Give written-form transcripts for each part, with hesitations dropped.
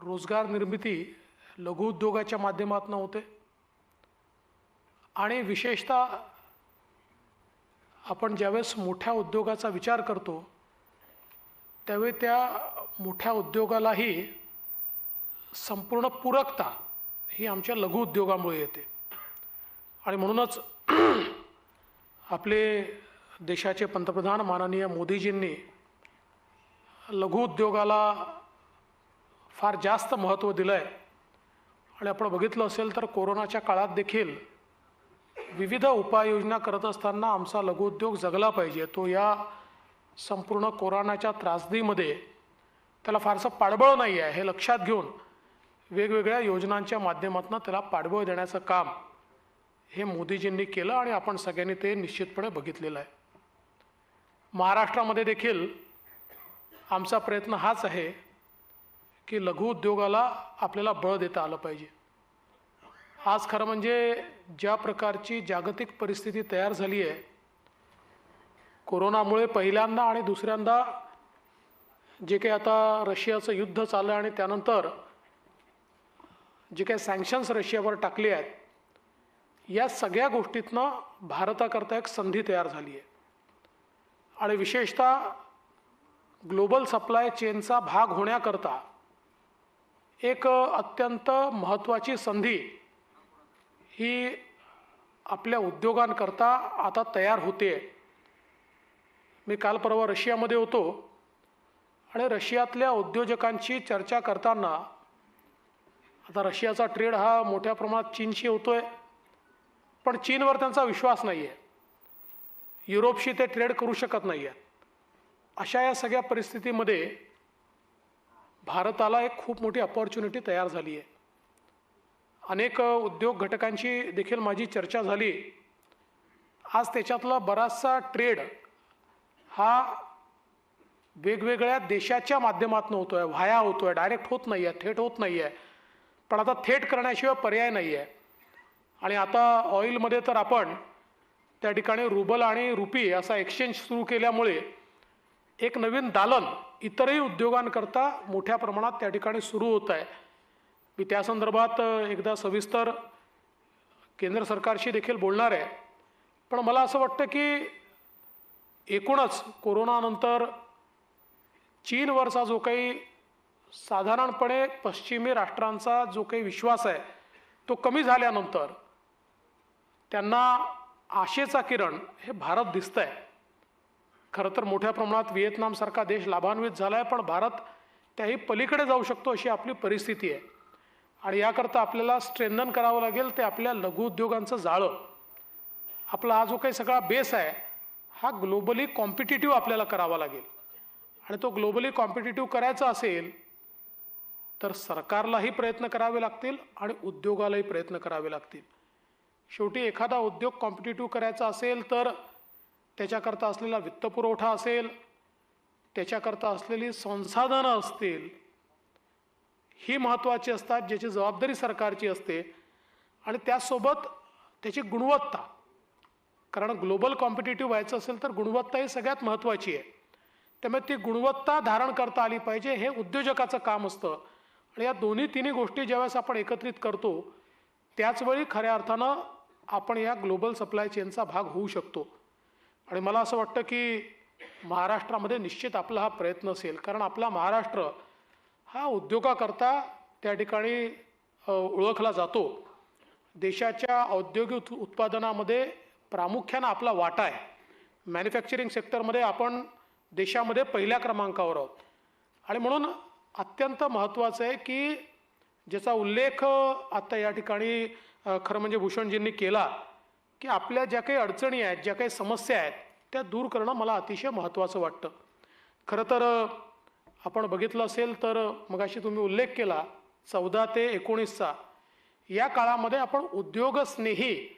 रोजगार निर्मिती लघुउद्योगाच्या माध्यमातून होते आणि विशेषतः आपण ज्यावेळेस मोठ्या उद्योगाचा विचार करतो त्यावेळी त्या मोठ्या उद्योगालाही संपूर्ण पूरकता ही आमच्या लघुउद्योगामुळे येते आणि म्हणूनच आपले देशाचे पंतप्रधान माननीय मोदीजींनी लघुउद्योगाला फार जास्त महत्त्व दिलं आहे आणि आपण बघितलं असेल तर कोरोनाच्या काळात देखील विविध उपाययोजना करत असताना आमचा लघुउद्योग जगला पाहिजे. तो या संपूर्ण कोरोनाच्या त्रासदीमध्ये त्याला फारसं पाठबळ नाही आहे हे लक्षात घेऊन वेगवेगळ्या योजनांच्या माध्यमातून त्याला पाठबळ देण्याचं काम हे मोदीजींनी केलं आणि आपण सगळ्यांनी ते निश्चितपणे बघितलेलं आहे. महाराष्ट्रामध्ये देखील आमचा प्रयत्न हाच आहे की लघुउद्योगाला आपल्याला बळ देता आलं पाहिजे. आज खरं म्हणजे ज्या प्रकारची जागतिक परिस्थिती तयार झाली आहे, कोरोनामुळे पहिल्यांदा आणि दुसऱ्यांदा जे काही आता रशियाचं युद्ध चाललं आणि त्यानंतर जे काही सँक्शन्स रशियावर टाकले आहेत, या सगळ्या गोष्टीतनं भारताकरता एक संधी तयार झाली आहे आणि विशेषतः ग्लोबल सप्लाय चेनचा भाग होण्याकरता एक अत्यंत महत्त्वाची संधी ही आपल्या उद्योगांकरता आता तयार होते. मी काल परवा रशियामध्ये होतो आणि रशियातल्या उद्योजकांची चर्चा करताना आता रशियाचा ट्रेड हा मोठ्या प्रमाणात चीनशी होतोय, पण चीनवर त्यांचा विश्वास नाही आहे. युरोपशी ते ट्रेड करू शकत नाही आहेत. अशा या सगळ्या परिस्थितीमध्ये भारताला एक खूप मोठी अपॉर्च्युनिटी तयार झाली आहे. अनेक उद्योग घटकांची देखील माझी चर्चा झाली. आज त्याच्यातला बराचसा ट्रेड हा वेगवेगळ्या देशाच्या माध्यमातून होतो आहे, व्हाया होतो आहे, डायरेक्ट होत नाही आहे, थेट होत नाही आहे. पण आता थेट करण्याशिवाय पर्याय नाही आहे. आणि आता ऑइलमध्ये तर आपण त्या ठिकाणी रुबल आणि रुपी असा एक्सचेंज सुरू केल्यामुळे एक नवीन दालन इतरही उद्योगांकरता मोठ्या प्रमाणात त्या ठिकाणी सुरू होत आहे. मी त्या संदर्भात एकदा सविस्तर केंद्र सरकारशी देखील बोलणार आहे. पण मला असं वाटतं की एकूणच कोरोनानंतर चीनवरचा जो काही साधारणपणे पश्चिमी राष्ट्रांचा जो काही विश्वास आहे तो कमी झाल्यानंतर त्यांना आशेचा किरण हे भारत दिसतं आहे. खरं तर मोठ्या प्रमाणात व्हिएतनामसारखा देश लाभान्वित झाला आहे, पण भारत त्याही पलीकडे जाऊ शकतो अशी आपली परिस्थिती आहे. आणि याकरता आपल्याला स्ट्रेंथन करावं लागेल ते आपल्या लघुउद्योगांचं जाळं. आपला हा जो काही सगळा बेस आहे हा ग्लोबली कॉम्पिटिटिव्ह आपल्याला करावा लागेल. आणि तो ग्लोबली कॉम्पिटिटिव्ह करायचा असेल तर सरकारलाही प्रयत्न करावे लागतील आणि उद्योगालाही प्रयत्न करावे लागतील. शेवटी एखादा उद्योग कॉम्पिटिटिव्ह करायचा असेल तर त्याच्याकरता असलेला वित्तपुरवठा असेल, त्याच्याकरता असलेली संसाधनं असतील, ही महत्त्वाची असतात, ज्याची जबाबदारी सरकारची असते. आणि त्यासोबत त्याची गुणवत्ता, कारण ग्लोबल कॉम्पिटिटिव्ह व्हायचं असेल तर गुणवत्ता ही सगळ्यात महत्त्वाची आहे. त्यामुळे ती गुणवत्ता धारण करता आली पाहिजे, हे उद्योजकाचं काम असतं. आणि या दोन्ही तिन्ही गोष्टी ज्यावेळेस आपण एकत्रित करतो त्याचवेळी खऱ्या अर्थानं आपण या ग्लोबल सप्लाय चेनचा भाग होऊ शकतो. आणि मला असं वाटतं की महाराष्ट्रामध्ये निश्चित आपला हा प्रयत्न असेल, कारण आपला महाराष्ट्र हा उद्योगाकरता त्या ठिकाणी ओळखला जातो. देशाच्या औद्योगिक उत्पादनामध्ये प्रामुख्यानं आपला वाटा आहे. मॅन्युफॅक्चरिंग सेक्टरमध्ये आपण देशामध्ये पहिल्या क्रमांकावर आहोत. आणि म्हणून अत्यंत महत्त्वाचं आहे की ज्याचा उल्लेख आता या ठिकाणी खरं म्हणजे भूषणजींनी केला की आपल्या ज्या काही अडचणी आहेत, ज्या काही समस्या आहेत त्या दूर करणं मला अतिशय महत्त्वाचं वाटतं. खरं तर आपण बघितलं असेल तर मगाशी तुम्ही उल्लेख केला 14 ते 19चा, या काळामध्ये आपण उद्योगस्नेही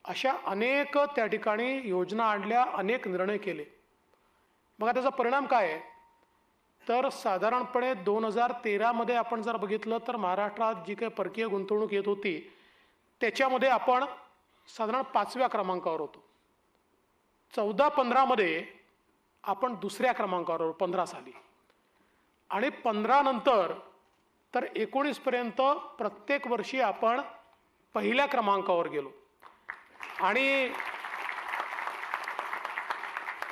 अशा अनेक त्या ठिकाणी योजना आणल्या, अनेक निर्णय केले. मग त्याचा परिणाम काय आहे तर साधारणपणे 2013मध्ये आपण जर बघितलं तर महाराष्ट्रात जी काही परकीय गुंतवणूक येत होती त्याच्यामध्ये आपण साधारण 5व्या क्रमांकावर होतो. 14-15मध्ये आपण दुसऱ्या क्रमांकावर 15 साली, आणि 15 नंतर तर 19 पर्यंत प्रत्येक वर्षी आपण पहिल्या क्रमांकावर गेलो आणि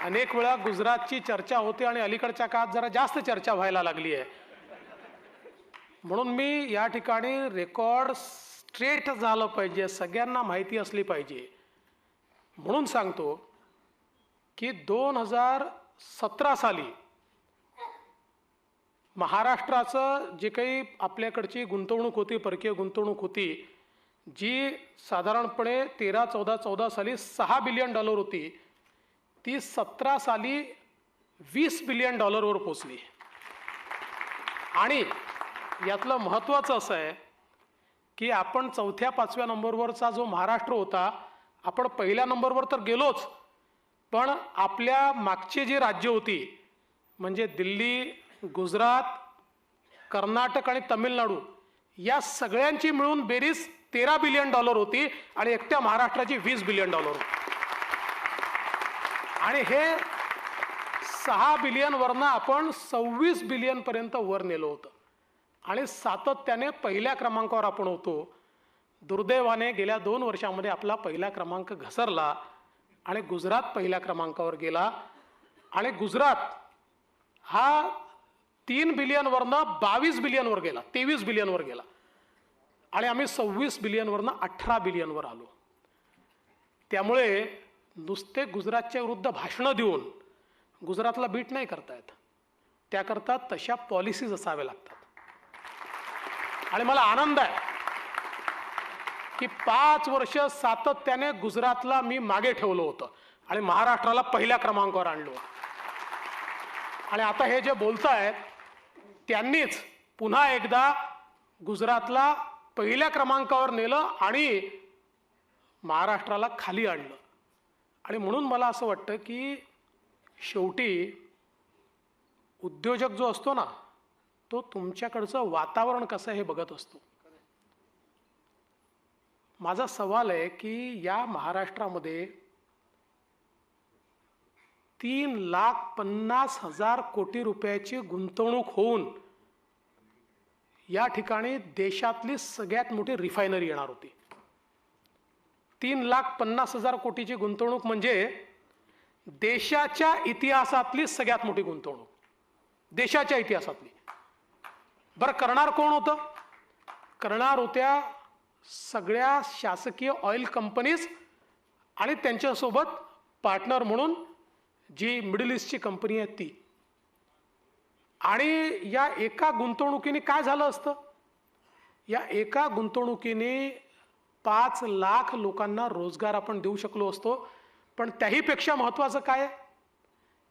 अनेक वेळा गुजरातची चर्चा होते आणि अलीकडच्या काळात जरा जास्त चर्चा व्हायला लागली आहे. म्हणून मी या ठिकाणी रेकॉर्ड स्ट्रेट झालं पाहिजे, सगळ्यांना माहिती असली पाहिजे म्हणून सांगतो की 2017 साली महाराष्ट्राचं जे काही आपल्याकडची गुंतवणूक होती, परकीय गुंतवणूक होती, जी साधारणपणे 13-14 साली $6 बिलियन होती, ती 17 साली $20 बिलियन पोचली. आणि यातलं महत्त्वाचं असं आहे की आपण 4-5व्या नंबरवरचा जो महाराष्ट्र होता, आपण पहिल्या नंबरवर तर गेलोच, पण आपल्या मागची जी राज्य होती म्हणजे दिल्ली, गुजरात, कर्नाटक आणि तमिळनाडू या सगळ्यांची मिळून बेरीज $13 बिलियन होती आणि एकट्या महाराष्ट्राची $20 बिलियन होती. आणि हे 6 बिलियन वरनं आपण 26 बिलियन पर्यंत वर नेलो होतं आणि सातत्याने पहिल्या क्रमांकावर आपण होतो. दुर्दैवाने गेल्या 2 वर्षांमध्ये आपला पहिला क्रमांक घसरला आणि गुजरात पहिल्या क्रमांकावर गेला आणि गुजरात हा 3 बिलियन वरनं 22 बिलियन वर गेला, 23 बिलियन वर गेला आणि आम्ही 26 बिलियन वरनं 18 बिलियन वर आलो. त्यामुळे नुसते गुजरातच्या विरुद्ध भाषणं देऊन गुजरातला बीट नाही करता येत, त्याकरता तशा पॉलिसीज असाव्या लागतात. आणि मला आनंद आहे की 5 वर्ष सातत्याने गुजरातला मी मागे ठेवलं होतं आणि महाराष्ट्राला पहिल्या क्रमांकावर आणलं होतं. आणि आता हे जे बोलतायत त्यांनीच पुन्हा एकदा गुजरातला पहिल्या क्रमांकावर नेलं आणि महाराष्ट्राला खाली आणलं. आणि म्हणून मला असं वाटतं की शेवटी उद्योजक जो असतो ना, तो तुमच्याकडचं वातावरण कसं आहे हे बघत असतो. माझा सवाल आहे की या महाराष्ट्रामध्ये 3,50,000 कोटी रुपयाची गुंतवणूक होऊन या ठिकाणी देशातली सगळ्यात मोठी रिफायनरी येणार होती. 3,50,000 कोटीची गुंतवणूक म्हणजे देशाच्या इतिहासातली सगळ्यात मोठी गुंतवणूक, देशाच्या इतिहासातली. बरं, करणार कोण होतं? करणार होत्या सगळ्या शासकीय ऑइल कंपनीज आणि त्यांच्यासोबत पार्टनर म्हणून जी मिडल ईस्टची कंपनी आहे ती. आणि या एका गुंतवणुकीने काय झालं असतं? या एका गुंतवणुकीने 5 लाख लोकांना रोजगार आपण देऊ शकलो असतो. पण त्याहीपेक्षा महत्त्वाचं काय आहे?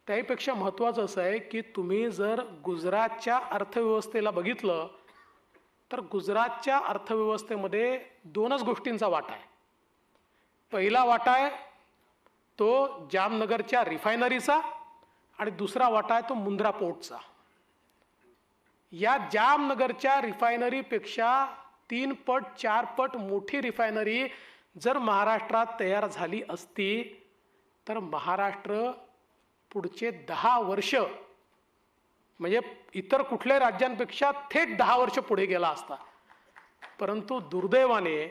त्याहीपेक्षा महत्त्वाचं असं आहे की तुम्ही जर गुजरातच्या अर्थव्यवस्थेला बघितलं तर गुजरातच्या अर्थव्यवस्थेमध्ये 2च गोष्टींचा वाटा आहे. पहिला वाटा आहे तो जामनगरच्या रिफायनरीचा आणि दुसरा वाटा आहे तो मुंद्रा पोर्टचा. या जामनगरच्या रिफायनरीपेक्षा 3 पट 4 पट मोठी रिफायनरी जर महाराष्ट्रात तयार झाली असती तर महाराष्ट्र पुढचे 10 वर्ष म्हणजे इतर कुठल्याही राज्यांपेक्षा थेट 10 वर्ष पुढे गेला असता. परंतु दुर्दैवाने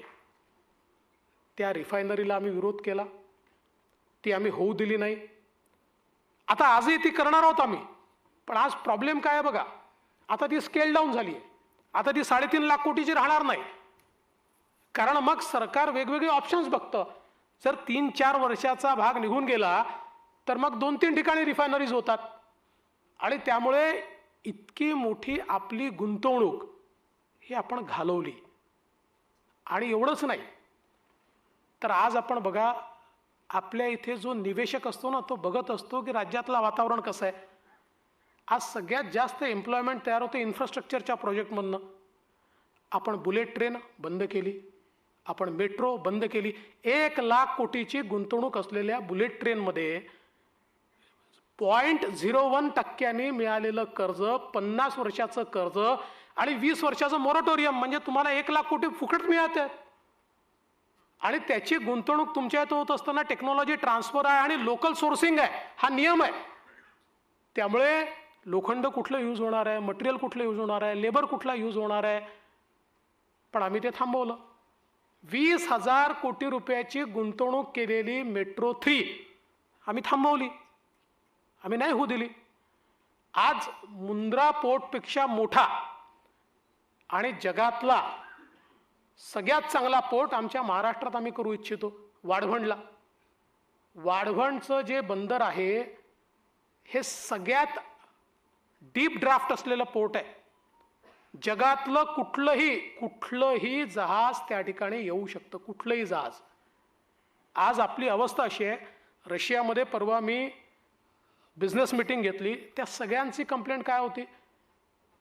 त्या रिफायनरीला आम्ही विरोध केला, ती आम्ही होऊ दिली नाही. आता आजही ती करणार आहोत आम्ही, पण आज प्रॉब्लेम काय आहे बघा, आता ती स्केल डाऊन झाली आहे. आता ती 3.5 लाख कोटीची राहणार नाही, कारण मग सरकार वेगवेगळे ऑप्शन्स बघतं. जर 3-4 वर्षाचा भाग निघून गेला तर मग 2-3 ठिकाणी रिफायनरीज होतात आणि त्यामुळे इतकी मोठी आपली गुंतवणूक ही आपण घालवली. आणि एवढंच नाही तर आज आपण बघा, आपल्या इथे जो निवेशक असतो ना, तो बघत असतो की राज्यातलं वातावरण कसं आहे. आज सगळ्यात जास्त एम्प्लॉयमेंट तयार होते इन्फ्रास्ट्रक्चरच्या प्रोजेक्टमधनं. आपण बुलेट ट्रेन बंद केली, आपण मेट्रो बंद केली. 1 लाख कोटीची गुंतवणूक असलेल्या बुलेट ट्रेनमध्ये 0.01% मिळालेलं कर्ज, 50 वर्षाचं कर्ज आणि 20 वर्षाचं मोरटोरियम, म्हणजे तुम्हाला 1 लाख कोटी फुकट मिळत आहेत. आणि त्याची गुंतवणूक तुमच्या इथं होत असताना टेक्नॉलॉजी ट्रान्सफर आहे आणि लोकल सोर्सिंग आहे, हा नियम आहे. त्यामुळे लोखंड कुठलं यूज होणार आहे, मटेरियल कुठलं यूज होणार आहे, लेबर कुठला यूज होणार आहे, पण आम्ही ते थांबवलं. 20,000 कोटी रुपयाची गुंतवणूक केलेली मेट्रो 3 आम्ही थांबवली, आम्ही नाही होऊ दिली. आज मुंद्रा पोर्टपेक्षा मोठा आणि जगातला सगळ्यात चांगला पोर्ट आमच्या महाराष्ट्रात आम्ही करू इच्छितो, वाढवणला. वाढवणचं जे बंदर आहे हे सगळ्यात डीप ड्राफ्ट असलेलं पोर्ट आहे. जगातलं कुठलंही जहाज त्या ठिकाणी येऊ शकतं, कुठलंही जहाज. आज आपली अवस्था अशी आहे, रशियामध्ये परवा मी बिझनेस मीटिंग घेतली, त्या सगळ्यांची कंप्लेंट काय होती,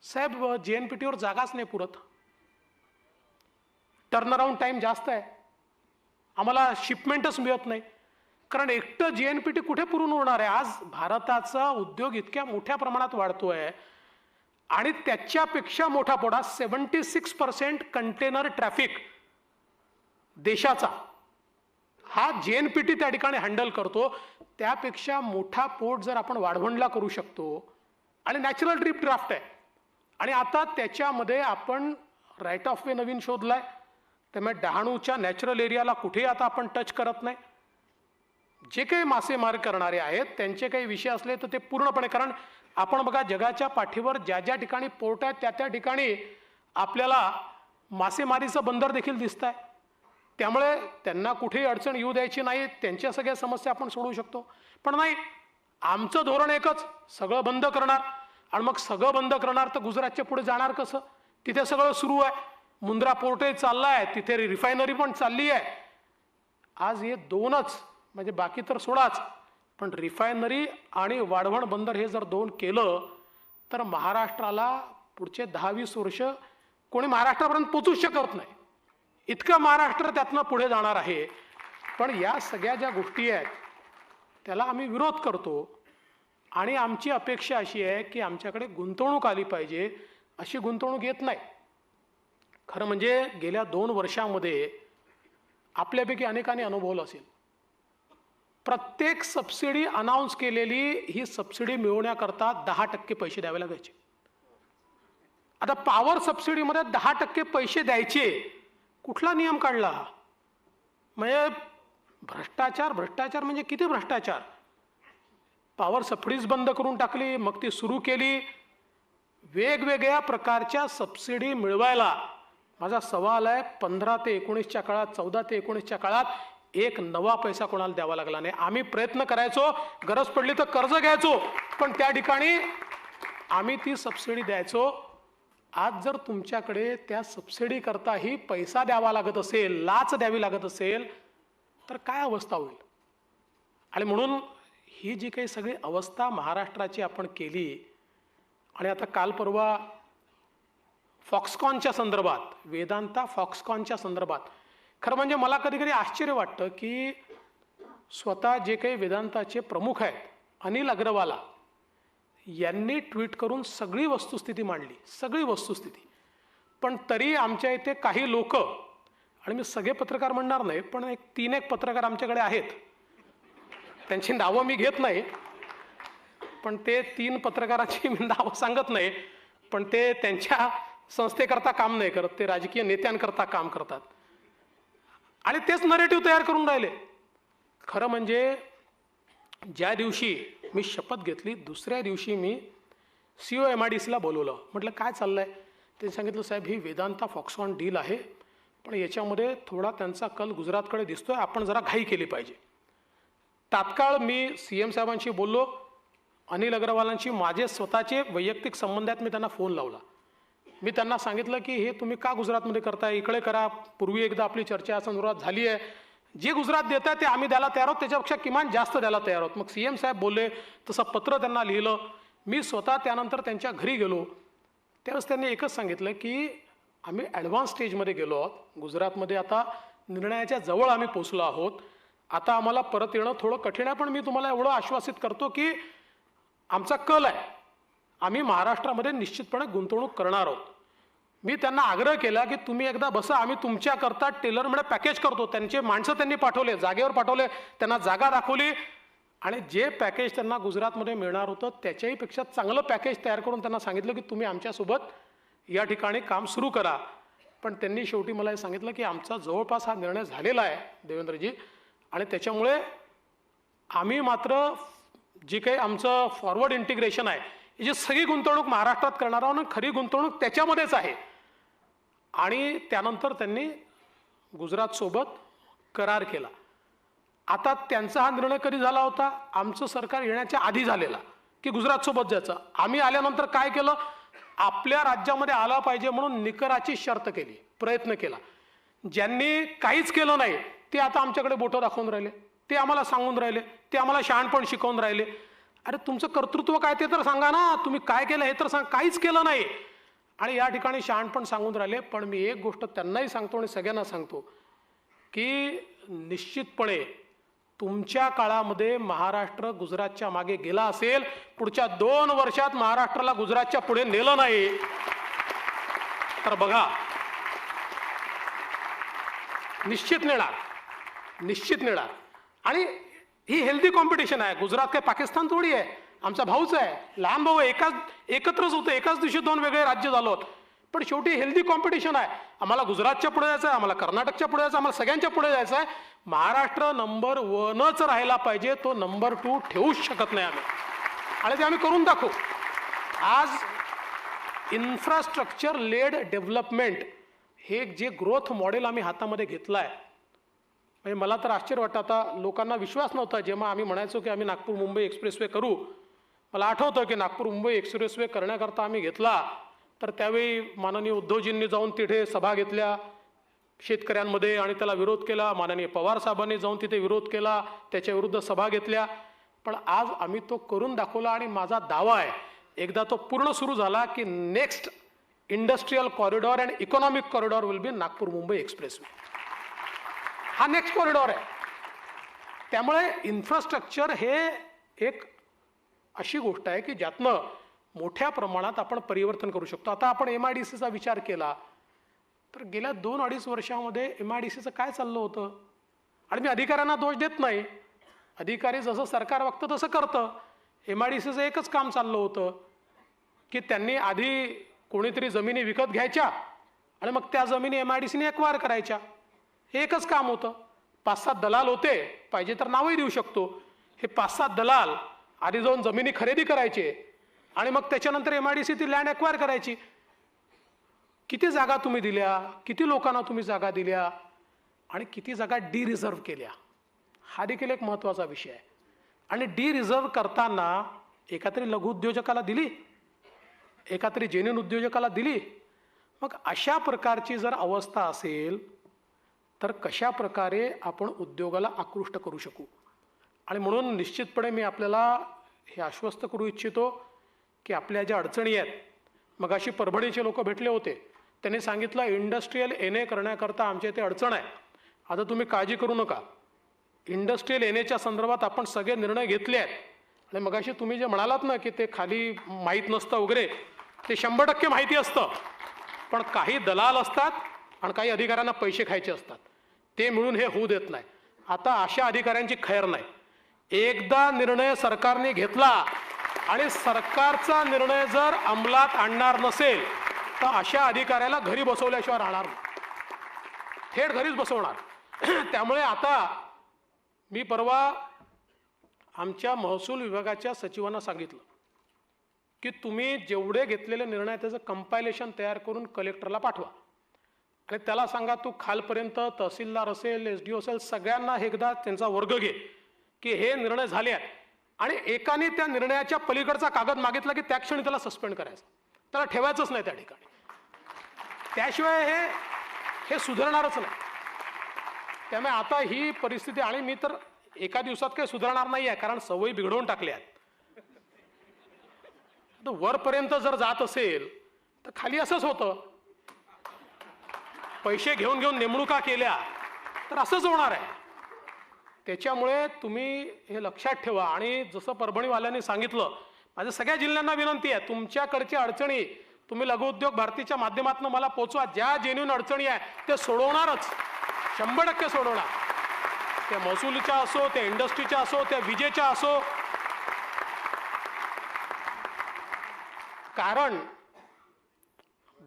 साहेब JNPTवर जागाच नाही पुरत, टर्नअराउंड टाईम जास्त आहे, आम्हाला शिपमेंटच मिळत नाही. कारण एकटं JNPT कुठे पुरून होणार आहे. आज भारताचा उद्योग इतक्या मोठ्या प्रमाणात वाढतोय आणि त्याच्यापेक्षा मोठा पोटा 76% कंटेनर ट्रॅफिक देशाचा हा JNPT त्या ठिकाणी हँडल करतो. त्यापेक्षा मोठा पोर्ट जर आपण वाढवणला करू शकतो आणि नॅचरल डीप ड्राफ्ट आहे आणि आता त्याच्यामध्ये आपण राईट ऑफ वे नवीन शोधलाय, त्यामुळे डहाणूच्या नॅचरल एरियाला कुठेही आता आपण टच करत नाही. जे काही मासेमारी करणारे आहेत त्यांचे काही विषय असले तर ते पूर्णपणे, कारण आपण बघा जगाच्या पाठीवर ज्या ज्या ठिकाणी पोर्ट आहेत त्या त्या ठिकाणी आपल्याला मासेमारीचं बंदर देखील दिसत आहे. त्यामुळे त्यांना कुठेही अडचण येऊ द्यायची नाही, त्यांच्या सगळ्या समस्या आपण सोडवू शकतो. पण नाही, आमचं धोरण एकच, सगळं बंद करणार. आणि मग सगळं बंद करणार तर गुजरातच्या पुढे जाणार कसं? तिथे सगळं सुरू आहे, मुंद्रा पोर्टही चालला आहे, तिथे रिफायनरी पण चालली आहे. आज हे दोनच, म्हणजे बाकी तर सोडाच, पण रिफायनरी आणि वाढवण बंदर हे जर दोन केलं तर महाराष्ट्राला पुढचे 10-20 वर्ष कोणी महाराष्ट्रापर्यंत पोचूच शकत नाही, इतकं महाराष्ट्र त्यातनं पुढे जाणार आहे. पण या सगळ्या ज्या गोष्टी आहेत त्याला आम्ही विरोध करतो आणि आमची अपेक्षा अशी आहे की आमच्याकडे गुंतवणूक आली पाहिजे. अशी गुंतवणूक येत नाही. खरं म्हणजे गेल्या 2 वर्षामध्ये आपल्यापैकी अनेकांनी अनुभवलं असेल, प्रत्येक सबसिडी अनाऊन्स केलेली ही सबसिडी मिळवण्याकरता 10% पैसे द्यावे लागायचे. आता पॉवर सबसिडीमध्ये 10% पैसे द्यायचे, कुठला नियम काढला? म्हणजे भ्रष्टाचार म्हणजे किती भ्रष्टाचार. पॉवर सबसिडीज बंद करून टाकली, मग ती सुरू केली. वेगवेगळ्या प्रकारच्या सबसिडी मिळवायला माझा सवाल आहे, 15 ते 19च्या काळात, 14 ते 19च्या काळात एक नवा पैसा कोणाला द्यावा लागला नाही. आम्ही प्रयत्न करायचो, गरज पडली तर कर्ज घ्यायचो, पण त्या ठिकाणी आम्ही ती सबसिडी द्यायचो. आज जर तुमच्याकडे त्या सबसिडी करताही पैसा द्यावा लागत असेल, लाच द्यावी लागत असेल, तर काय अवस्था होईल? आणि म्हणून ही जी काही सगळी अवस्था महाराष्ट्राची आपण केली, आणि आता काल परवा फॉक्सकॉनच्या संदर्भात, वेदांता फॉक्सकॉनच्या संदर्भात, खरं म्हणजे मला कधी कधी आश्चर्य वाटतं की स्वतः जे काही वेदांताचे प्रमुख आहेत अनिल अग्रवाला यांनी ट्विट करून सगळी वस्तुस्थिती मांडली, सगळी वस्तुस्थिती. पण तरी आमच्या इथे काही लोक, आणि मी सगळे पत्रकार म्हणणार नाही, पण 3-1 पत्रकार आमच्याकडे आहेत, त्यांची नावं मी घेत नाही, पण ते 3 पत्रकारांची मी नावं सांगत नाही, पण ते त्यांच्या संस्थेकरता काम नाही करत, ते राजकीय नेत्यांकरता काम करतात आणि तेच नरेटिव्ह तयार करून राहिले. खरं म्हणजे ज्या दिवशी मी शपथ घेतली, दुसऱ्या दिवशी मी CEO MIDCला बोलवलं. म्हटलं काय चाललंय? ते सांगितलं, साहेब ही वेदांता फॉक्सकॉन डील आहे, पण याच्यामध्ये थोडा त्यांचा कल गुजरातकडे दिसतोय, आपण जरा घाई केली पाहिजे. तात्काळ मी CM साहेबांशी बोललो. अनिल अग्रवालांशी माझे स्वतःचे वैयक्तिक संबंध आहेत, मी त्यांना फोन लावला. मी त्यांना सांगितलं की हे तुम्ही का गुजरातमध्ये करताय, इकडे करा. पूर्वी एकदा आपली चर्चा या संदर्भात झाली आहे, जे गुजरात देत आहे ते आम्ही द्यायला तयार आहोत, त्याच्यापेक्षा किमान जास्त द्यायला तयार आहोत. मग CM साहेब बोलले, तसं पत्र त्यांना लिहिलं. मी स्वतः त्यानंतर त्यांच्या घरी गेलो. त्यावेळेस त्यांनी एकच सांगितलं की आम्ही ॲडव्हान्स स्टेजमध्ये गेलो आहोत, गुजरातमध्ये आता निर्णयाच्या जवळ आम्ही पोचलो आहोत, आता आम्हाला परत येणं थोडं कठीण आहे, पण मी तुम्हाला एवढं आश्वासित करतो की आमचा कल आहे, आम्ही महाराष्ट्रामध्ये निश्चितपणे गुंतवणूक करणार आहोत. मी त्यांना आग्रह केला की तुम्ही एकदा बसा, आम्ही तुमच्याकरता टेलरमध्ये पॅकेज करतो. त्यांचे माणसं त्यांनी पाठवले, जागेवर पाठवले, त्यांना जागा दाखवली आणि जे पॅकेज त्यांना गुजरातमध्ये मिळणार होतं त्याच्याही पेक्षा चांगलं पॅकेज तयार करून त्यांना सांगितलं की तुम्ही आमच्यासोबत या ठिकाणी काम सुरू करा. पण त्यांनी शेवटी मला हे सांगितलं की आमचा जवळपास हा निर्णय झालेला आहे देवेंद्रजी, आणि त्याच्यामुळे आम्ही मात्र जी काही आमचं फॉरवर्ड इंटिग्रेशन आहे, ही जी सगळी गुंतवणूक महाराष्ट्रात करणार आहोत, खरी गुंतवणूक त्याच्यामध्येच आहे. आणि त्यानंतर त्यांनी गुजरातसोबत करार केला. आता त्यांचा हा निर्णय कधी झाला होता? आमचं सरकार येण्याच्या आधी झालेला की गुजरातसोबत जायचं. आम्ही आल्यानंतर काय केलं? आपल्या राज्यामध्ये आला पाहिजे म्हणून निकराची शर्त केली, प्रयत्न केला. ज्यांनी काहीच केलं नाही ते आता आमच्याकडे बोटं दाखवून राहिले, ते आम्हाला सांगून राहिले, ते आम्हाला शहाणपण शिकवून राहिले. अरे तुमचं कर्तृत्व काय ते तर सांगा ना, तुम्ही काय केलं हे तर सांग. काहीच केलं नाही आणि या ठिकाणी शहाणपण सांगून राहिले. पण मी एक गोष्ट त्यांनाही सांगतो आणि सगळ्यांना सांगतो की निश्चितपणे तुमच्या काळामध्ये महाराष्ट्र गुजरातच्या मागे गेला असेल, पुढच्या 2 वर्षात महाराष्ट्राला गुजरातच्या पुढे नेलं नाही तर बघा, निश्चित नेणार, निश्चित नेणार. आणि ही हेल्दी कॉम्पिटिशन आहे. गुजरात काय पाकिस्तान थोडी आहे, आमचा भाऊच आहे, लहान भाऊ आहे. एकत्रच होतं, एकाच दिवशी 2 वेगळे राज्य झालो. पण शेवटी हेल्दी कॉम्पिटिशन आहे. आम्हाला गुजरातच्या पुढे जायचं आहे, आम्हाला कर्नाटकच्या पुढे जायचं आहे, आम्हाला सगळ्यांच्या पुढे जायचं आहे. महाराष्ट्र नंबर 1च राहायला पाहिजे, तो नंबर 2 ठेवूच शकत नाही आम्ही, आणि ते आम्ही करून दाखवू. आज इन्फ्रास्ट्रक्चर लेड डेव्हलपमेंट हे जे ग्रोथ मॉडेल आम्ही हातामध्ये घेतलं आहे, म्हणजे मला तर आश्चर्य वाटतं. आता लोकांना विश्वास नव्हता जेव्हा आम्ही म्हणायचो की आम्ही नागपूर मुंबई एक्सप्रेसवे करू. मला आठवतं की नागपूर मुंबई एक्सप्रेसवे करण्याकरता आम्ही घेतला तर त्यावेळी माननीय उद्धवजींनी जाऊन तिथे सभा घेतल्या शेतकऱ्यांमध्ये आणि त्याला विरोध केला. माननीय पवार साहेबांनी जाऊन तिथे विरोध केला, त्याच्या विरुद्ध सभा घेतल्या. पण आज आम्ही तो करून दाखवला आणि माझा दावा आहे एकदा तो पूर्ण सुरू झाला की next industrial corridor and economic corridor will be Nagpur Mumbai expressway. हा नेक्स्ट कॉरिडॉर आहे. त्यामुळे इन्फ्रास्ट्रक्चर हे एक अशी गोष्ट आहे की ज्यातनं मोठ्या प्रमाणात आपण परिवर्तन करू शकतो. आता आपण MIDCचा विचार केला तर गेल्या 2-2.5 वर्षामध्ये MIDCचं काय चाललं होतं? आणि मी अधिकाऱ्यांना दोष देत नाही, अधिकारी जसं सरकार बघतं तसं करतं. MIDCचं एकच काम चाललं होतं की त्यांनी आधी कोणीतरी जमिनी विकत घ्यायच्या आणि मग त्या जमिनी MIDCने एक्वायर करायच्या. हे एकच काम होतं. 5-7 दलाल होते, पाहिजे तर नावही देऊ शकतो. हे 5-7 दलाल आधी जाऊन जमिनी खरेदी करायचे आणि मग त्याच्यानंतर MIDC ती लँड एक्वायर करायची. किती जागा तुम्ही दिल्या, किती लोकांना तुम्ही जागा दिल्या आणि किती जागा रिझर्व्ह केल्या, हा देखील एक महत्त्वाचा विषय आहे. आणि रिझर्व्ह करताना एका तरी लघु उद्योजकाला दिली, एका तरी जेन्युइन उद्योजकाला दिली. मग अशा प्रकारची जर अवस्था असेल तर कशा प्रकारे आपण उद्योगाला आकृष्ट करू शकू? आणि म्हणून निश्चितपणे मी आपल्याला हे आश्वस्त करू इच्छितो की आपल्या ज्या अडचणी आहेत, मगाशी परभणीचे लोक भेटले होते, त्यांनी सांगितलं इंडस्ट्रियल NA करण्याकरता आमच्या इथे अडचण आहे. आता तुम्ही काळजी करू नका, इंडस्ट्रियल NAच्या संदर्भात आपण सगळे निर्णय घेतले आहेत. आणि मगाशी तुम्ही जे म्हणालात ना की ते खाली माहीत नसतं वगैरे, ते 100% माहिती असतं. पण काही दलाल असतात आणि काही अधिकाऱ्यांना पैसे खायचे असतात, ते मिळून हे होऊ देत नाही. आता अशा अधिकाऱ्यांची खैर नाही. एकदा निर्णय सरकारने घेतला आणि सरकारचा निर्णय जर अंमलात आणणार नसेल तर अशा अधिकाऱ्याला घरी बसवल्याशिवाय राहणार नाही, थेट घरीच बसवणार. त्यामुळे आता मी परवा आमच्या महसूल विभागाच्या सचिवांना सांगितलं की तुम्ही जेवढे घेतलेले निर्णय त्याचं कंपायलेशन तयार करून कलेक्टरला पाठवा आणि त्याला सांगा तू खालपर्यंत तहसीलदार असेल, SDO असेल, सगळ्यांना एकदा त्यांचा वर्ग घे की हे निर्णय झाले आहेत. आणि एकाने त्या निर्णयाच्या पलीकडचा कागद मागितला की त्या क्षणी त्याला सस्पेंड करायचं, त्याला ठेवायचंच नाही त्या ठिकाणी. त्याशिवाय हे सुधारणारच नाही. त्यामुळे आता ही परिस्थिती, आणि मी तर एका दिवसात काही सुधारणार नाही आहे कारण सवयी बिघडवून टाकल्या आहेत. वरपर्यंत जर जात असेल तर खाली असंच होतं. पैसे घेऊन घेऊन नेमणुका केल्या तर असंच होणार आहे. त्याच्यामुळे तुम्ही हे लक्षात ठेवा. आणि जसं परभणीवाल्यांनी सांगितलं, माझ्या सगळ्या जिल्ह्यांना विनंती आहे, तुमच्याकडच्या अडचणी तुम्ही लघुउद्योग भारतीच्या माध्यमातून मला पोचवा. ज्या जेन्युइन अडचणी आहे ते सोडवणारच, 100% सोडवणार. त्या महसुलीच्या असो, त्या इंडस्ट्रीच्या असो, त्या विजेच्या असो. कारण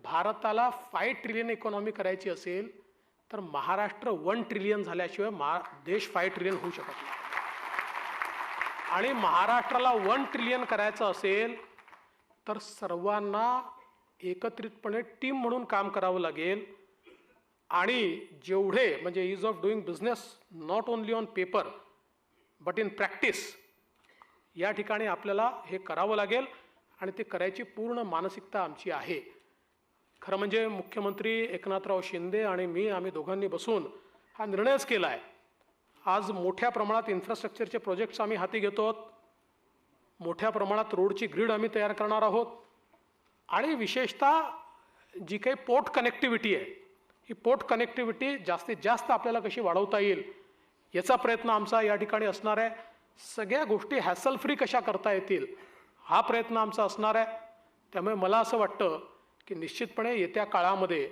भारताला 5 ट्रिलियन इकॉनॉमी करायची असेल तर महाराष्ट्र 1 ट्रिलियन झाल्याशिवाय देश 5 ट्रिलियन होऊ शकत नाही. आणि महाराष्ट्राला 1 ट्रिलियन करायचं असेल तर सर्वांना एकत्रितपणे टीम म्हणून काम करावं लागेल. आणि जेवढे म्हणजे ease of doing business not only on paper but in practice, या ठिकाणी आपल्याला हे करावं लागेल आणि ते करायची पूर्ण मानसिकता आमची आहे. खरं म्हणजे मुख्यमंत्री एकनाथराव शिंदे आणि मी आम्ही दोघांनी बसून हा निर्णयच केला आहे. आज मोठ्या प्रमाणात इन्फ्रास्ट्रक्चरचे प्रोजेक्ट्स आम्ही हाती घेतो आहोत. मोठ्या प्रमाणात रोडची ग्रीड आम्ही तयार करणार आहोत. आणि विशेषतः जी काही पोर्ट कनेक्टिव्हिटी आहे, ही पोर्ट कनेक्टिव्हिटी जास्तीत जास्त आपल्याला कशी वाढवता येईल याचा प्रयत्न आमचा या ठिकाणी असणार आहे. सगळ्या गोष्टी हॅसल फ्री कशा करता येतील हा प्रयत्न आमचा असणार आहे. त्यामुळे मला असं वाटतं की निश्चितपणे येत्या काळामध्ये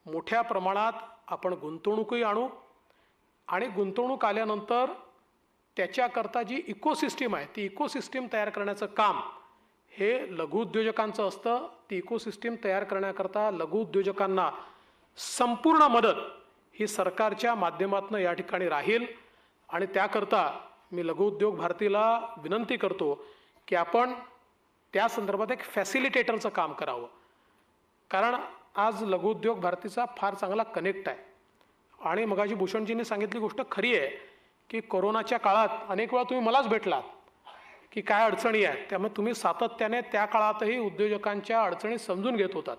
मोठ्या प्रमाणात आपण गुंतवणूकही आणू आणि गुंतवणूक आल्यानंतर त्याच्याकरता जी इकोसिस्टीम आहे ती इकोसिस्टीम तयार करण्याचं काम हे लघुउद्योजकांचं असतं. ती इकोसिस्टीम तयार करण्याकरता लघुउद्योजकांना संपूर्ण मदत ही सरकारच्या माध्यमातून या ठिकाणी राहील. आणि त्याकरता मी लघुउद्योग भारतीला विनंती करतो की आपण त्या संदर्भात एक फॅसिलिटेटरचं काम करावं. कारण आज लघुउद्योग भारतीचा फार चांगला कनेक्ट आहे. आणि मगाशी भूषणजींनी सांगितली गोष्ट खरी आहे की कोरोनाच्या काळात अनेक वेळा तुम्ही मलाच भेटलात की काय अडचणी आहेत. त्यामुळे तुम्ही सातत्याने त्या काळातही उद्योजकांच्या अडचणी समजून घेत होतात.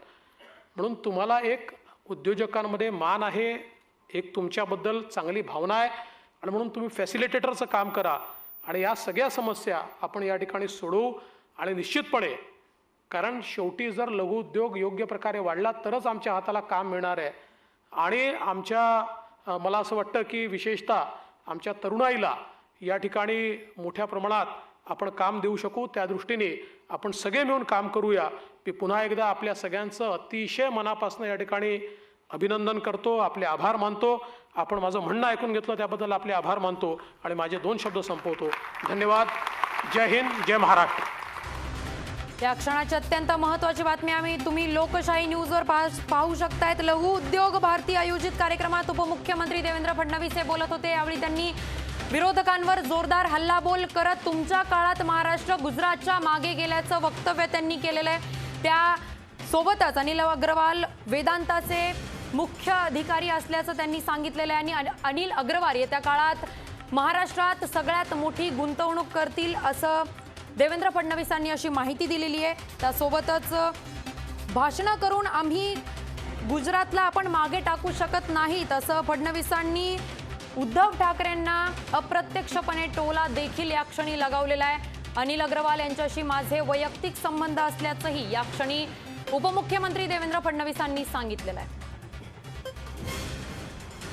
म्हणून तुम्हाला एक उद्योजकांमध्ये मान आहे, एक तुमच्याबद्दल चांगली भावना आहे आणि म्हणून तुम्ही फॅसिलिटेटरचं काम करा आणि या सगळ्या समस्या आपण या ठिकाणी सोडवू. आणि निश्चितपणे कारण शेवटी जर लघुउद्योग योग्य प्रकारे वाढला तरच आमच्या हाताला काम मिळणार आहे. आणि मला असं वाटतं की विशेषतः आमच्या तरुणाईला या ठिकाणी मोठ्या प्रमाणात आपण काम देऊ शकू. त्या दृष्टीने आपण सगळे मिळून काम करूया. मी पुन्हा एकदा आपल्या सगळ्यांचं अतिशय मनापासून या ठिकाणी अभिनंदन करतो, आपले आभार मानतो. आपण माझं म्हणणं ऐकून घेतलं त्याबद्दल आपले आभार मानतो आणि माझे 2 शब्द संपवतो. धन्यवाद. जय हिंद, जय महाराष्ट्र. या क्षणाची अत्यंत महत्त्वाची बातमी तुम्ही लोकशाही न्यूजवर पाहू शकतायत. लघु उद्योग भारती आयोजित कार्यक्रमात उपमुख्यमंत्री देवेंद्र फडणवीस हे बोलत होते. यावेळी त्यांनी विरोधकांवर जोरदार हल्लाबोल करत तुमच्या काळात महाराष्ट्र गुजरातच्या मागे गेल्याचं वक्तव्य त्यांनी केलेलं आहे. त्यासोबतच अनिल अग्रवाल वेदांताचे मुख्य अधिकारी असल्याचं त्यांनी सांगितलेलं आहे. आणि अनिल अग्रवाल येत्या काळात महाराष्ट्रात सगळ्यात मोठी गुंतवणूक करतील असं देवेंद्र फडणवीसांनी अशी माहिती दिलेली आहे. त्यासोबतच भाषणं करून आम्ही गुजरातला आपण मागे टाकू शकत नाहीत असं फडणवीसांनी उद्धव ठाकरेंना अप्रत्यक्षपणे टोला देखील या क्षणी लगावलेला आहे. अनिल अग्रवाल यांच्याशी माझे वैयक्तिक संबंध असल्याचंही या क्षणी उपमुख्यमंत्री देवेंद्र फडणवीसांनी सांगितलेलं आहे.